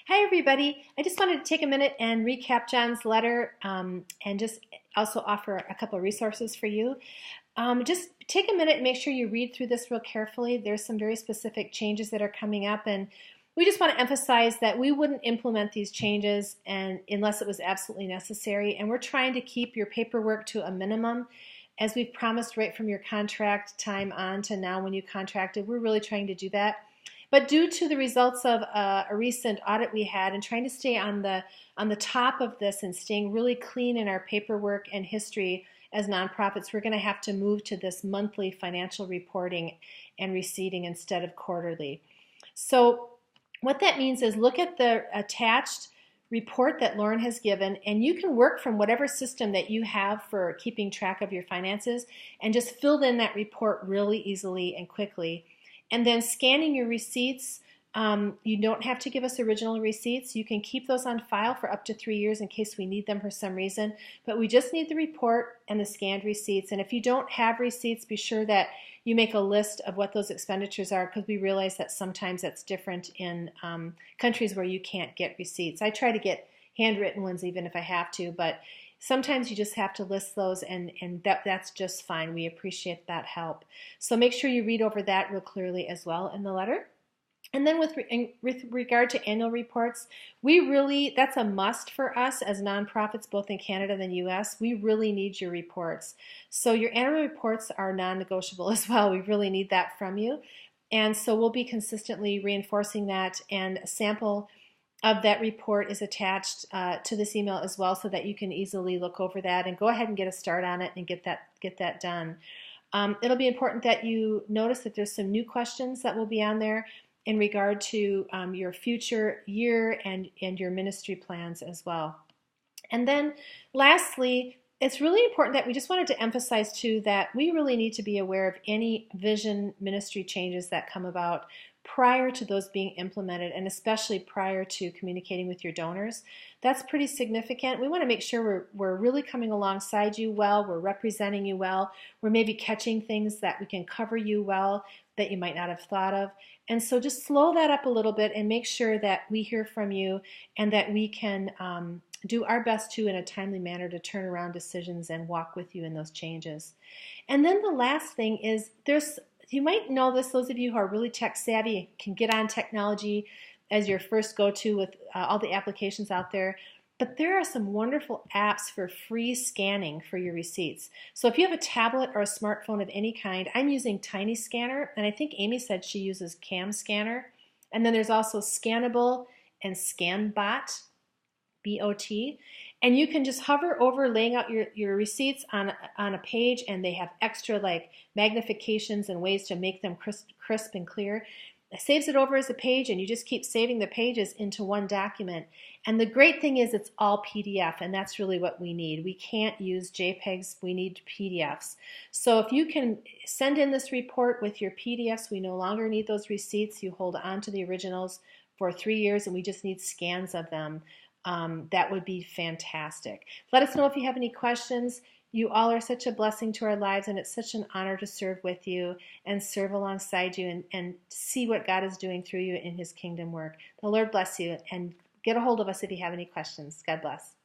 Hi, everybody. I just wanted to take a minute and recap John's letter and just also offer a couple of resources for you. Just take a minute and make sure you read through this real carefully. There's some very specific changes that are coming up, and we just want to emphasize that we wouldn't implement these changes unless it was absolutely necessary, and we're trying to keep your paperwork to a minimum. As we've promised right from your contract time on to now when you contracted, we're really trying to do that. But due to the results of a recent audit we had and trying to stay on the top of this and staying really clean in our paperwork and history as nonprofits, we're going to have to move to this monthly financial reporting and receipting instead of quarterly. So what that means is look at the attached report that Lauren has given, and you can work from whatever system that you have for keeping track of your finances and just fill in that report really easily and quickly. And then scanning your receipts, you don't have to give us original receipts. You can keep those on file for up to 3 years in case we need them for some reason. But we just need the report and the scanned receipts. And if you don't have receipts, be sure that you make a list of what those expenditures are, because we realize that sometimes that's different in countries where you can't get receipts. I try to get handwritten ones even if I have to, but sometimes you just have to list those, and that's just fine. We appreciate that help. So make sure you read over that real clearly as well in the letter. And then with regard to annual reports, that's a must for us as nonprofits, both in Canada and the US. We really need your reports. So your annual reports are non-negotiable as well. We really need that from you. And so we'll be consistently reinforcing that, and a sample of that report is attached to this email as well, so that you can easily look over that and go ahead and get a start on it and get that done. It'll be important that you notice that there's some new questions that will be on there in regard to your future year and your ministry plans as well. And then lastly, it's really important that we just wanted to emphasize too that we really need to be aware of any vision ministry changes that come about prior to those being implemented, and especially prior to communicating with your donors. That's pretty significant. We want to make sure we're really coming alongside you well, we're representing you well, we're maybe catching things that we can cover you well that you might not have thought of. And so just slow that up a little bit and make sure that we hear from you and that we can do our best to, in a timely manner, to turn around decisions and walk with you in those changes. And then the last thing is, you might know this, those of you who are really tech savvy can get on technology as your first go-to with all the applications out there. But there are some wonderful apps for free scanning for your receipts. So if you have a tablet or a smartphone of any kind, I'm using Tiny Scanner, and I think Amy said she uses Cam Scanner. And then there's also Scannable and ScanBot, B-O-T. And you can just hover over laying out your receipts on a page, and they have extra like magnifications and ways to make them crisp and clear. It saves it over as a page, and you just keep saving the pages into one document. And the great thing is it's all PDF, and that's really what we need. We can't use JPEGs, we need PDFs. So if you can send in this report with your PDFs, we no longer need those receipts. You hold on to the originals for 3 years, and we just need scans of them. That would be fantastic. Let us know if you have any questions. You all are such a blessing to our lives, and it's such an honor to serve with you and serve alongside you and see what God is doing through you in His kingdom work. The Lord bless you, and get a hold of us if you have any questions. God bless.